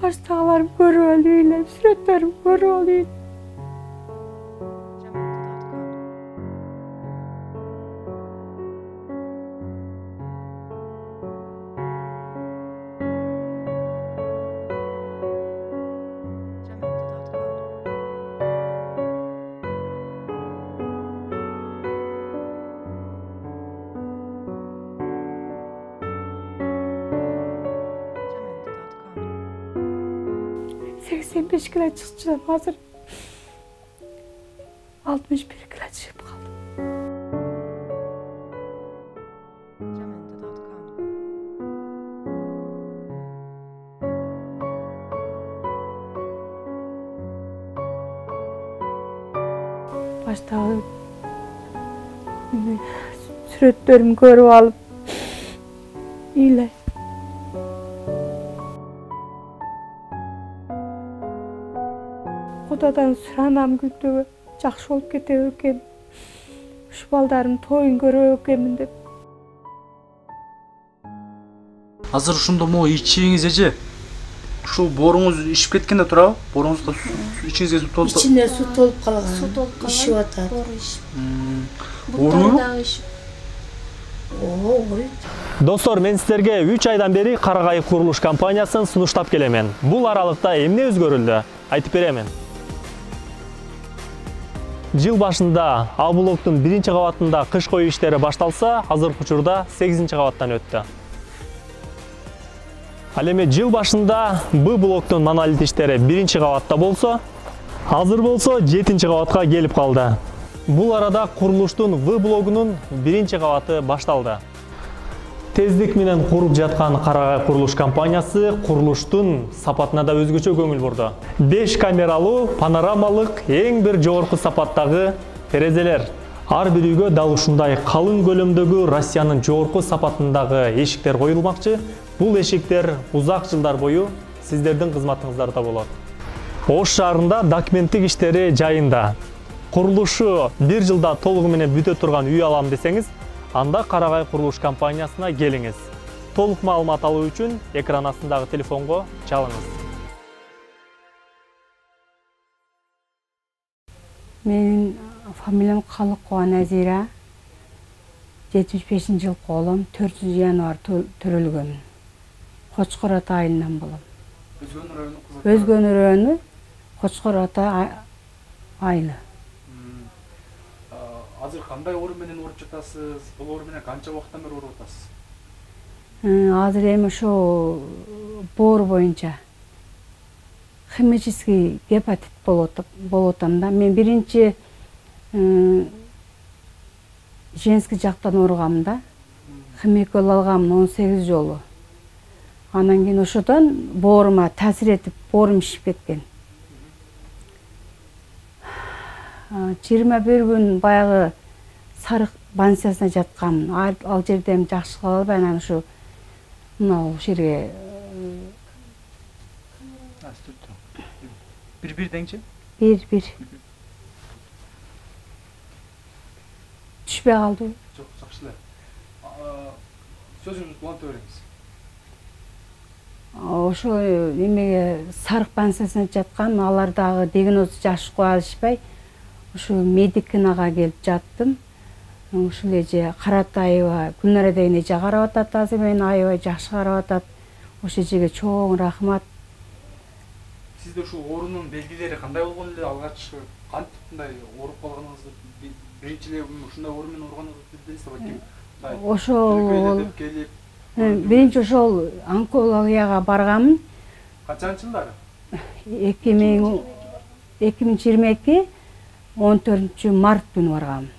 Baştağlarım görüp alıyla, süretlerim görüp alıyla. Seksen 5 kilo çıkacağım hazır. 61 kilo çıkıp kaldım. Başta süretlerimi görüp alıp iyiler. Kudadan süranam güldü, жақсы olup kete öken. Şu baldarım toyun görüp ökenmin dep. Азыр ушундо могу ичиңиз эже. Ушул боруңуз ишип кеткенде турабы? Боруңузга ичиңизге суу толуп. İçine su tolup kalgan. İşi atar. Ооруйбу? Ооруйт. Достор, мен сіздерге 3 айдан бери Карагай курулуш компаниясын сунуштап келемен. Бул аралыкта эмне өзгөрүлдү? Айтып беремен. Жыл башында А блоктун 1-кабатында кыш кою иштери башталса, азыркы учурда 8-кабаттан өттү. Ал эми жыл башында Б блоктун монолит иштери 1-кабатта болсо, азыр болсо 7-кабатка келип калды. Бул арада курулуштун В блогунун 1-кабаты башталды. Тездик менен куруп жаткан Карагай курулуш компаниясы курулуштун сапатына да өзгөчө көңүл бурду. 5 камералуу, панорамалык, эң бир жогорку сапаттагы терезелер. Ар бир үйгө дал ушундай калың көлөмдөгү Россиянын жогорку сапатындагы эшиктер коюлмакчы. Бул эшиктер узак жылдар бою сиздердин кызматыңыздарда болот. Ош шаарында документтик иштери жайында. Курулушу 1 жылда толугу менен бүтө турган үй алам десеңиз, анда Карагай курулуш компаниясына келиңиз. Толук маалымат алуу үчүн экран астындагы телефонго чалыңыз. Менин фамилиям Калыкова Назира. 75-жыл колум, 4 январь төрөлгөмүн. Кочкор ата айылынан болом. Өзгөнү району Кочкор ата айылы. Азыр кандай оору менен ооруп жатасыз? Бул оору менен канча убакыттан бери ооруп атасыз? Азыр эми ошо боору боюнча химический гепатит болуп атам да. Мен биринчи женский жактан ооругам да. Химикол алгам 18 жолу. Анан кийин ошодон боорума таасир этип, боорум ишип кеткен. 21 күн баягы сарык больницасына жаткам. Ал жерде жакшы кала албай, анан ушу мынау жерге бир деңчи? бир түшпөй калды. Жок, жакшы эле. Сөзүңүздү уланта бериңиз. Ошо эмеге сарык больницасына жаткам, алар дагы диагноз жакшы кое алышпай, ушу медикинага келип жаттым. Ушул эже Карат айыба, Гүлнара деген эже карап атат, азыр мен айыбай жакшы карап атат. Ошо эжеге чоң рахмат. Сизде ушул оорунун белгилери кандай болгон эле? Алгач кантип мындай ооруп калганыңызды, биринчи эле ушундай оору менен ооруганыңызды билдиңизби? Ошол биринчи ошол онкологияга барганмын. Качанчы жылдары? 2022 14 март күнү барганмын.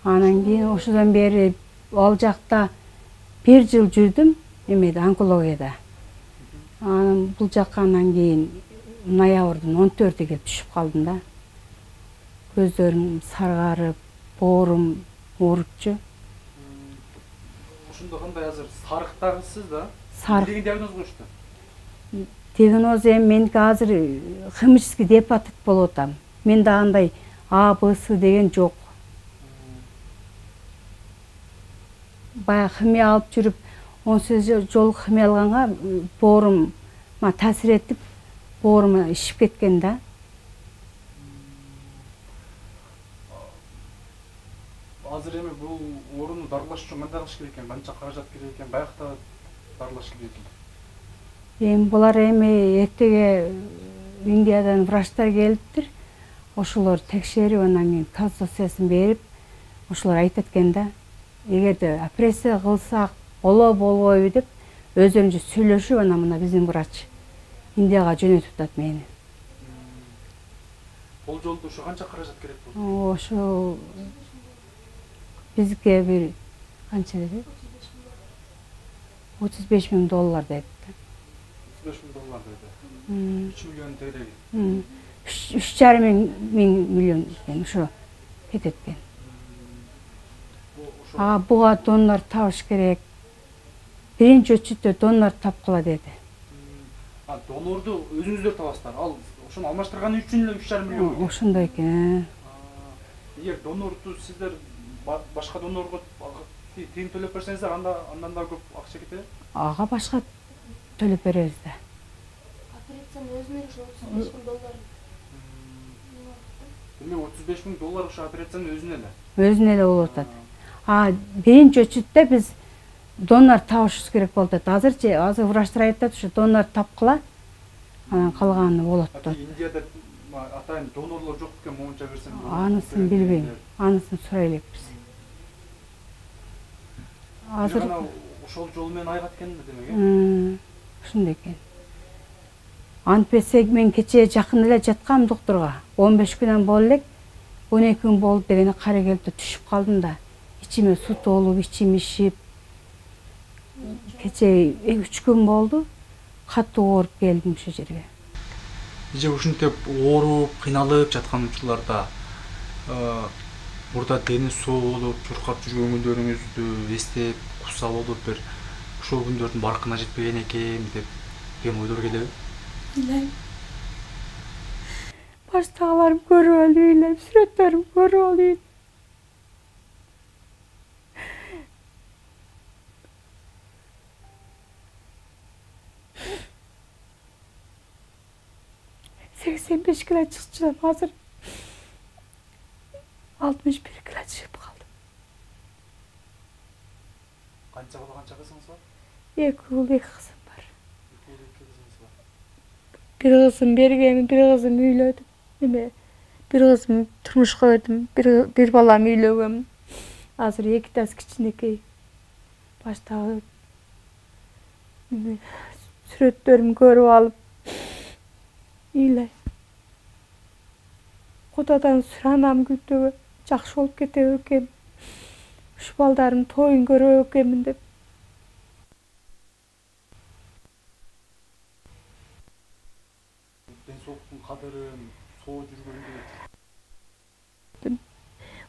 Анан кийин ошодон бери ал жакта 1 жыл жүрдүм, эмеде онкологияда. Анан бул жакка анан кийин ноябрдын 14-ге келип түшүп калдым да. Көздөрүм саргарып, боорум оорупчу. Ошондо кандай азыр сарыктагысыз да? Сарык. Деген диагноз коюшту. Диагноз меники азыр химический гепатит болуп атам. Менде андай А, Б, С деген жок. Баягы химия алып жүрүп, 18 жол химия алганга боорума таасир этип, боорума ишип кеткен да. Азыр эми бул орунду дарылаш үчүн кандай кылыш керек экен? Канча каражат керек экен? Баягы дарылаш керек экен. Эми булар эми эртеге Индиядан врачтар келиптир. Ошолор текшерип, анан кийин консультациясын берип, ошолор айтат экен да. Эгерде операция кылсак болобу болбойбу деп өздөрүнчө сүйлөшүп, анан мына биздин врач Индияга жөнөтүп атат мени. Бул жолду ошо канча каражат керек болду? Ошо бизге бир канча деди? $35,000 депти. $35,000 dedi. 3 milyon TL. 3,5 milyon eкен, ошо кетет экен. Буга донор табыш керек. Биринчи очередте донор тапкыла деди. Донорду өзүңүздөр табасыздар. Ал ошону алмаштырганы үчүн эле 3,5 миллион. Ошондой экен. Эгер донорду сиздер башка донорго тыйын төлөп берсеңиздер, андан да көп акча кетет. Ага башка төлөп беребиз да. Операциянын өзүнө $35,000. Демек $35,000 ошо операциянын өзүнө эле. Өзүнө эле болуп атат. Биринчи очередте биз донор табышыбыз керек болуп атат. Азыр врачтар айтат, ушу донор тапкыла, анан калганы болот деп. Индияда атайын донорлор жок экен, монча берсем. Анысын билбейм. Анысын сурай элекпиз. Азыр ошол жол менен айгат экен демек. Ошондой экен. Антпесе мен кечээ жакын эле жаткам доктурга. 15 күнөн болду элек. 12 күн болду дегене кара келип түшүп калдым да. İçime su толуп, içim ишип. Кечээ 2-3 күн болду. Катуу ооруп келдим ошол жерге. Эже ушинтип ооруп, кыйналып жаткан учурларда мурда дени соо болуп, чуркап жүргөн күндөрүңүздү эстеп, куса болуп бир ошол күндөрдүн баркына жетпеген экен деп деген ойдор келеби? Билем. Баштагыларым көрүп алып, сүрөттөрүм көрүп алып. Seksen 5 kilo çıkacağım hazır. 61 kilo çıkıp kaldım. Kança kızınız var? 2 uul 2 kızım var. Bir kızım bergemi, bir kızım üylödüm. Bir kızım turmuşka ördüm, bir balam üylögüm. Hazır 2 tas kiçinekey. Başta сүрөттөрүмдү көрүп алып ыйлай. Кудадан суранам күтүүгө жакшы болуп кетеби экен. Ушу балдарым тоюн көрөбү экенмин деп. Ден соолуктун кадырын, соо жүргөндү.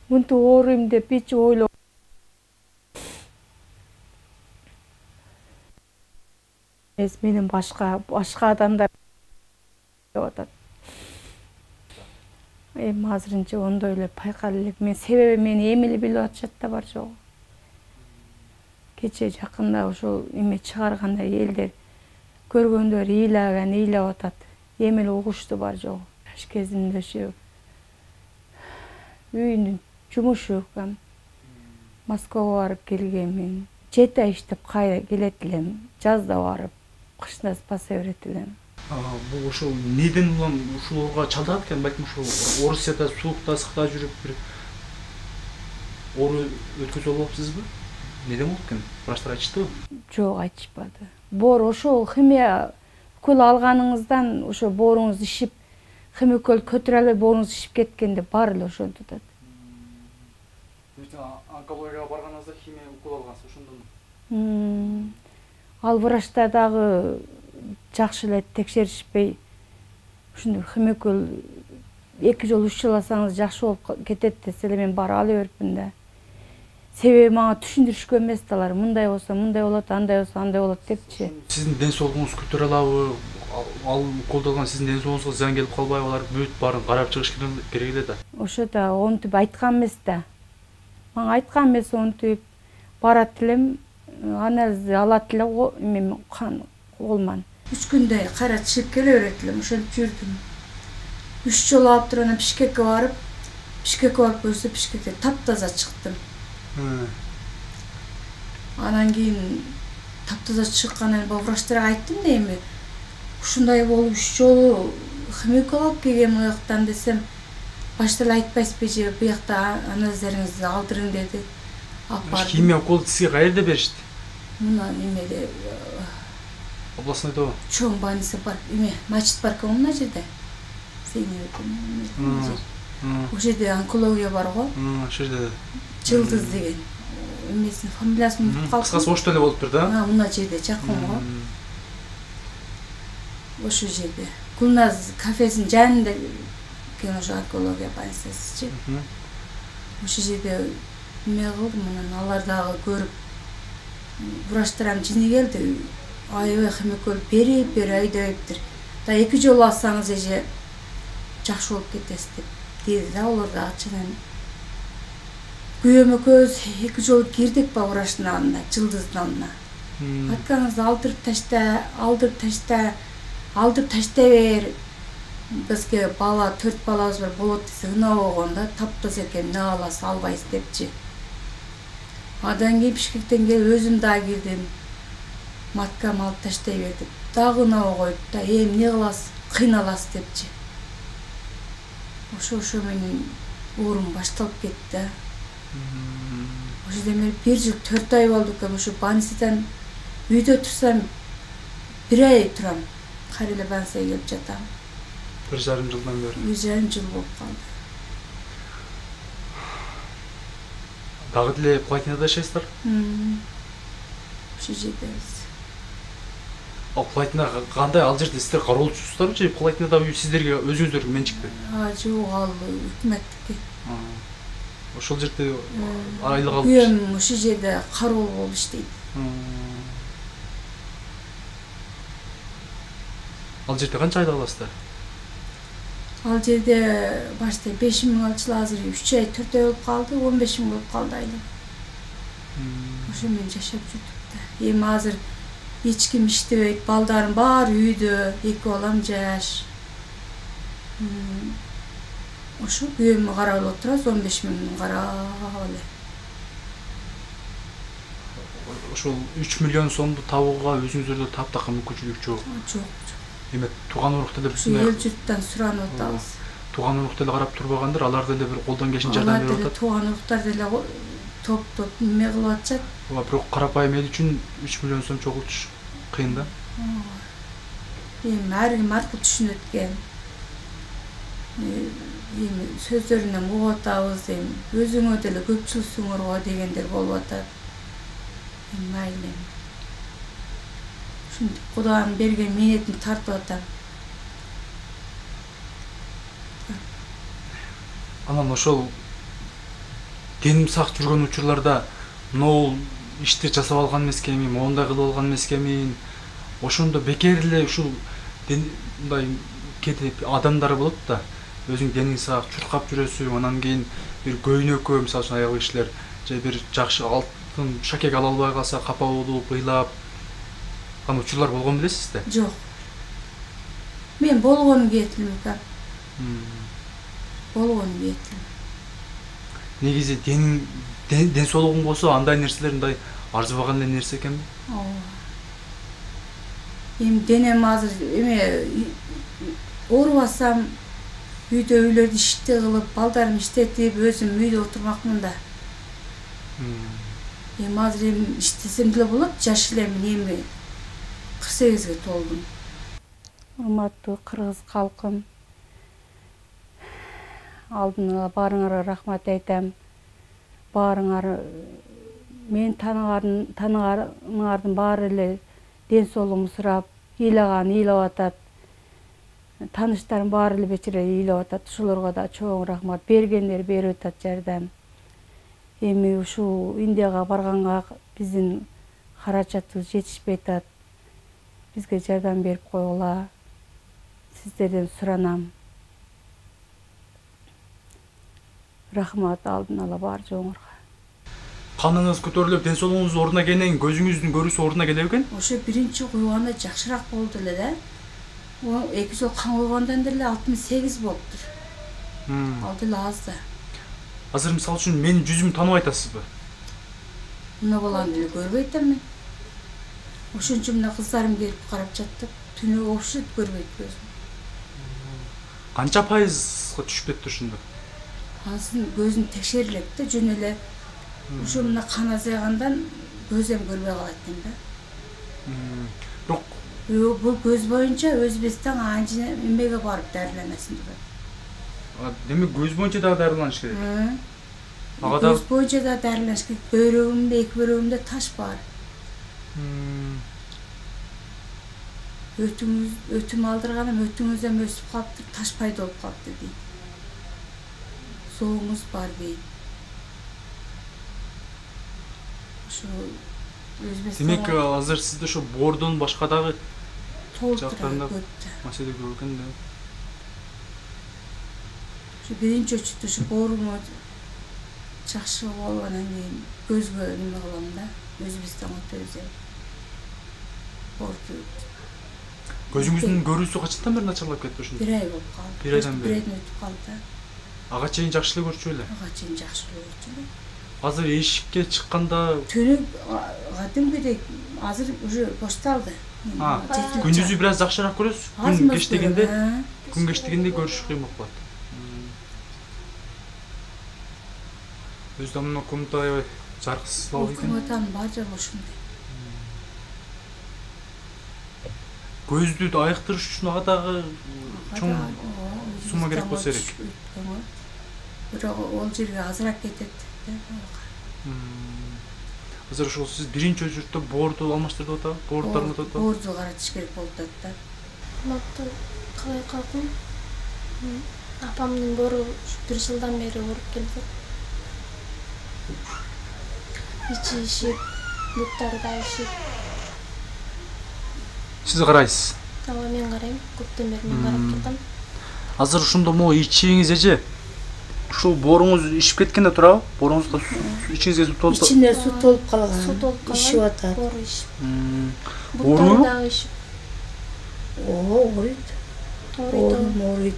Мынтип ооруйм деп эч ойлоп. Менин башка адамдар деп атат. Эми азырынча ондой эле байкалып элек. Мен себеби мени эми эле билип атышат да бар жогу. Кечээ жакында ошол эме чыгарганда элдер көргөндөр ыйлап атат. Эми эле угушту бар жогу. Жаш кезимде ошо үйүнүн жумушу экен. Москвага барып келгенмин. 7 ай иштеп кайра келет элем. Жазда барып, кышта спаса берет элем. Бул ошол неден улам ушуларга чалдыгат экен, балким ошол Орусияда суукта, ысыкта жүрүп бир оору өткөзүп алыпсызбы? Неден болот экен? Врачтар айтыштыбы? Жок, айтышпады. Боор ошол химия укол алганыңыздан ошо бооруңуз ишип, химия укол көтөрө албай бооруңуз ишип кеткен деп баары эле ошентип атат. Онкологияга барганыңызда химия укол алгансыз, ошондон. Ал врачтар дагы жакшы эле текшеришпей, ушундой химия укол 2 жол 3 жыл алсаңыз жакшы болуп кетет десе эле мен барып ала берипмин да. Себеби мага түшүндүрүшкөн эмес да алар. Мындай болсо мындай болот, андай болсо андай болот депчи. Сиздин ден соолугуңуз көтөрө алабы? Ал уколду алган сиздин ден соолугуңузга зыян келип калбайбы? Алар бүт баарын карап чыгыш керек эле да. Ошо да онтип айткан эмес да. Мага айткан эмес онтип барат элем. анализди алат эле эме кан колман. 3 күндө кайра чыгып келе берет элем, ошентип жүрдүм. 3 жолу алып туруп анан Бишкекке барып көрсө Бишкекте таптаза чыктым. Анан кийин таптаза чыккандан кийин врачтарга айттым да эми ушундай болуп 3 жолу химикол алып келгем уяктан десем, башта эле айтпайсызбы же буякта анализдериңизди алдырың деди. Алып бардым. Химия уколду сизге каерде беришти? Мына немеде Областныйдабы? чоң больница бар, эме мачит бар экен мына жерде. Ошол жерде онкология бар го. Ошол жерде. Жылдыз деген. Эмесин фамилиясын унутуп калдым. Кыскасы ошто эле болуптур да? Мына жерде жакын го. Ошол жерде. Гүлназ кафесинин жанында экен ошо онкология больницасы. Ошол жерде эме кылдым, анан алар дагы көрүп врачтарым жини келди. Аябай химикол берип айдайыптыр. Да 2 жолу алсаңыз эже жакшы болуп кетесиз деп деди да, алар да ачынан. Күйөөм экөөбүз 2 жолу кирдик ба врачтын алдына, жылдыздын алдына. Айтканыңызды алдырып таштай бер. Бизге бала 4 балабыз бар болот десе ынабаган да, таптаз экен, эмне кыласыз, албайсыз депчи. Адан кийин Бишкектен келип өзүм дагы кирдим. Маткам алып таштай бер деп. Дагы ынабай коюп да, эмне кыласыз, кыйналасыз депчи. Ошо менен оорум башталып кетти. Ошо деме 1 жыл 4 ай болду экен, ошо больницадан үйдө турсам 1 ай турам. Кайра эле больницага келип жатам. 1,5 жылдан бери. 1,5 жыл болуп калды. Дагы деле Платинада жашайсыздар? Ошо жердебиз. Ал Платинага кандай, ал жерде сиздер кароолчусуздарбы же Платинада үй сиздерге өзүңүздөр менчикпи? Жок, ал өкмөттүкү. Ошол жерде айлык алып. Күйөөм ошол жерде кароол болуп иштейт. Ал жерде канча айлык аласыздар? Ал жерде башта 5.000 алчу, азыр 3 ай 4 ай болуп калды, 15.000 болуп калды айлык. Ошо менен жашап жүрдүк да. Эми азыр эч ким иштебейт, балдарым баары үйдө, 2 балам жаш. Ошо күйөөмө карап отурабыз, 15.000 карап эле. Ошол 3 миллион сомду табууга өзүңүздөрдө таптакыр мүмкүнчүлүк жок. Жок. Эми тууган урукта деле ушундай эл журттан суранып атабыз. Тууган урук деле карап турбагандыр, алар деле бир колдон келишинче жардам берип атат. Тууган уруктар деле топ эме кылып атышат. Бирок карапайым эл үчүн 3 миллион сом чогултуш кыйын да. Эми ар ким аркы түшүнөт экен. Эми сөздөрүнөн угуп атабыз, эми өзүңө деле көпчүлүксүңөр го дегендер болуп атат. Майли. Ушинтип Кудайдын берген мээнетин тартып атам. Анан ошол деним сак жүргөн учурларда могул ишти жасап алган эмескенмин, моундай кылып алган эмескенмин. Ошондо бекер эле ушул мындай кетип адамдар болот да. Өзүң дениң сак чуркап жүрөсүң, анан кийин бир көйнөккө мисалы үчүн аял кишилер же бир жакшы алтын шакек ала албай калса капа болуп, ыйлап кандай учурлар болгон билесиз да? Жок. Мен болгонун кетилим экен. Болгонун кетилим. Негизи ден соолугуң болсо андай нерселер мындай арзыбаган эле нерсе экенби? Эми денем азыр эме оорубасам үйдө үйлөрдү ишти кылып, балдарым иштетип, өзүм үйдө отурмакмын да. Эми азыр иштесем деле болот, жаш элемин, эми 48ге толдум. Урматтуу кыргыз калкым, алдына баарыңарга рахмат айтам. Баарыңар мен тааныганыңардын баары эле ден соолугумду сурап, ыйлаган ыйлап атат. Тааныштарым баары эле бечере ыйлап атат. Ошолорго да чоң рахмат. Бергендер берип атат жардам. Эми ушул Индияга барганга биздин каражатыбыз жетишпей атат. Бизге жардам берип койгула. Сиздерден суранам. Рахмат алдын ала бар жоңорго. каныңыз көтөрүлүп, ден соолугуңуз ордуна келгенден кийин көзүңүздүн көрүүсү ордуна келе экен? Ошо биринчи куйганда жакшыраак болду эле да. О, эки жол кан койгондон деле 68 болуптур. Ал деле аз да. Азыр мисалы үчүн менин жүзүмдү тааныбай атасызбы? Мына баланы деле көрбөй атам мен. Ошон үчүн мына кыздарым келип карап жатты. Түнү вообще көрбөйт көзүм. Канча пайызга түшүп кетти ушунда? Азыр көзүн текшерилет да, жөн эле ошо мына кан азайгандан көз эми көрбөй калат экен да. Бирок Бул көз боюнча Өзбекстан анча эмеге барып дарыланасың деп. демек көз боюнча дагы дарыланыш керек. Ага Көз боюнча да дарылаш керек. Бөйрөгүмдө, эки бөйрөгүмдө таш бар. Өтүм алдырганым, өтүңүздөн өсүп калыптыр, таш пайда болуп калыптыр дейт. Соğuğumuz var deyip. Şu Özbekistan... Demek hazır sizde şu Bordo'nun başka dağı Толтыра маселе көп экен да. Şu birinci ölçüde şu borumu жакшы болгондон кийин көзгө неме кылам да, Өзбекстанга төзөм. Көзүңүздүн көрүүсү качандан бери начарлап кетти ушунда? 1 ай болуп калды. 1 айдан бери. 1 айдан өтүп калды. Ага чейин жакшы эле көрчү эле. Ага чейин жакшы эле көрчү эле. Азыр эшикке чыкканда Түнү кадимкидей азыр уже башталды. Күндүзү бир аз жакшыраак көрөсүз. Күн кечтегенде көрүш кыйын болуп калат. Өз дамына комната аябай жарксыз болуп экен. Комнатанын баары жагы ошондой. Көздү айыктырыш үчүн ага дагы чоң сумма керек болсо керек. Бирок ол жерге азыраак кетет. Азыр ошол сиз биринчи очередте боорду алмаштырып атабы? Боордорун атат. Боорду каратыш керек болуп атат да. Мапты калай калдым? Апамдын боору 1 жылдан бери ооруп келди. İçi işip, buttары да işip. Siz карайсыз. Ооба мен карайм, көптөн бери мен карап турдум. Азыр ушундо могу ичиңиз эже ушул бооруңуз ишип кеткенде турабы? Бооруңузга ичиңизге суу толуп. İçinde su толуп калган. Суу толуп калган. İşip атат. Боору ишип. Ооруу? Буттары да ишип. Ооруйт. Ооруйт.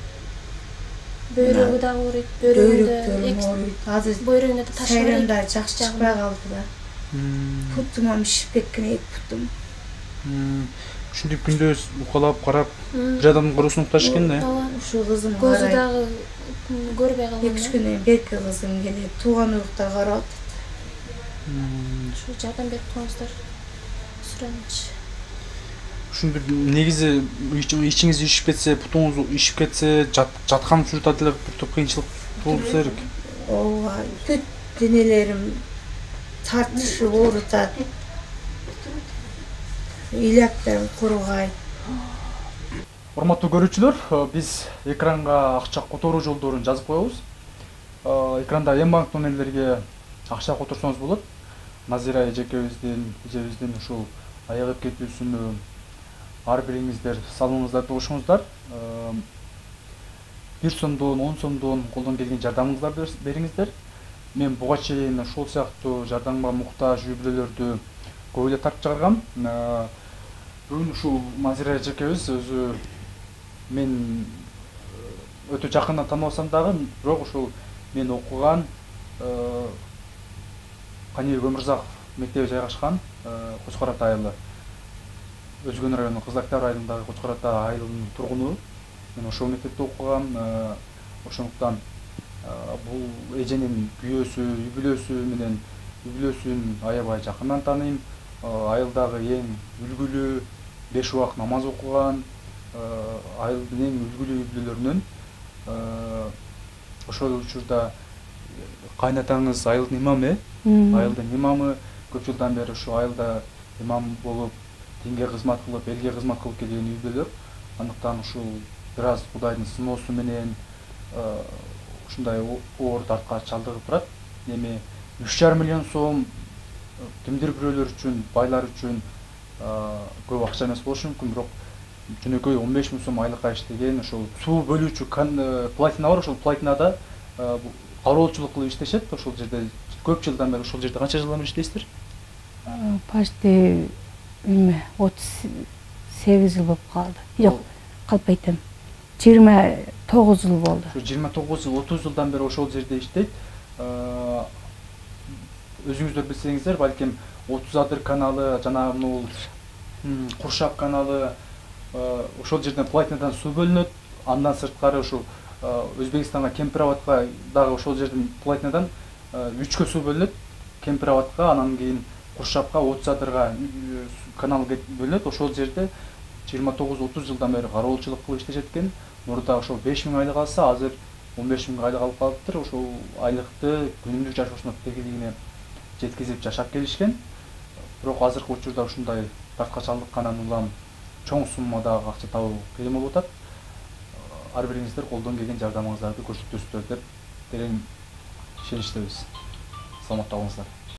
Бөйрөгү да ооруйт. Бөйрөктөрүм азыр Бөйрөгүндө да таш ооруйт. сайрамдар жакшы чыкпай калды да. Путумам ишип кеткен, эки путум. Ушинтип күндө укалап карап, бир адамдын короосун укташ экен да. Ушу кызым Көзү карайт. дагы көрбөй калган. 2-3 күндөн кийин берки кызым келет, тууган уюктар карап атат. Ушу жардам берип туруңуздар. Сүрөнүч. Ушунтип негизи ичиңиз ишип кетсе, бутуңуз ишип кетсе, жаткан учурда деле бир топ кыйынчылык болбосо керек. Ооба, бүт денелерим тартышып оорутат. Илактарым кургайт. Урматтуу көрүүчүлөр, биз экранга акча которуу жолдорун жазып коебуз. Экранда М-банк номерлерге акча которсоңуз болот. Назира эжебиздин ушул аягып кетүүсүнө ар бириңиздер салымыңыздарды кошуңуздар. 1 сомдон, 10 сомдон колдон келген жардамыңыздарды бериңиздер. Мен буга чейин ошол сыяктуу жардамга муктаж үй-бүлөлөрдү көп эле тартып чыгаргам. Бүгүн ушул Назира эжекебиз өзү мен өтө жакындан тааныбасам дагы, бирок ушул мен окуган Каниев Өмүрзаков мектеби жайгашкан Коч Карат айылы. Өзгөн районунун Кызыл Октябрь айылындагы Коч Карат айылынын тургуну. Мен ошол мектепте окугам. Ошондуктан бул эженин күйөөсү, үй-бүлөсү менен үй-бүлөсүн аябай жакындан тааныйм. Айылдагы эң үлгүлүү 5 убак намаз окуган айылдын эң үлгүлүү үй-бүлөлөрүнөн. Ошол учурда кайнатаңыз айылдын имамы, айылдын имамы көп жылдан бери ушу айылда имам болуп, динге кызмат кылып, элге кызмат кылып келген үй-бүлөлөр. Андыктан ушул бир аз Кудайдын сыноосу менен ушундай оор дартка чалдыгып турат. Эми 3,5 миллион сом кимдир бирөөлөр үчүн, байлар үчүн көп акча эмес болушу мүмкүн, бирок жөнөкөй 15 миң сом айлыкка иштеген ошол суу бөлүүчү платина бар, ошол платинада кароочулук кылып иштешет. Ошол жерде көп жылдан бери ошол жерде канча жылдан бери иштейсиздер? Почти 38 жыл болуп калды. Жок, калп айтам. 29 жыл болду. 29 жыл, 30 жылдан бери ошол жерде иштейт. Өзүңүздөр билсеңиздер, балким 30 адыр каналы, жана бул Куршап каналы, ошол жерден плотинадан суу бөлүнөт. Андан сырткары ошол Өзбекстанга, Кемпирабадка дагы ошол жерден плотинадан 3кө суу бөлүнөт. Кемпирабадка, анан кийин Куршапка, 30 адырга канал бөлүнөт. Ошол жерде 29-30 жылдан бери кароолчулук кылып иштешет экен. Мурда ошол 5000 айлык алса, азыр 15000 айлык алып калыптыр. Ошол айлыкты күнүмдүк жашоосуна тегилигине жеткизип жашап келишкен. Бирок азыркы учурда ушундай тарткачалдыкканан улам чоң суммадагы акча табуу кыйын болуп атат. Ар бириңиздер колдон келген жардамыңыздарды көрсөтөсүздөр деп терең ишеничтебиз. Саламатта болуңуздар.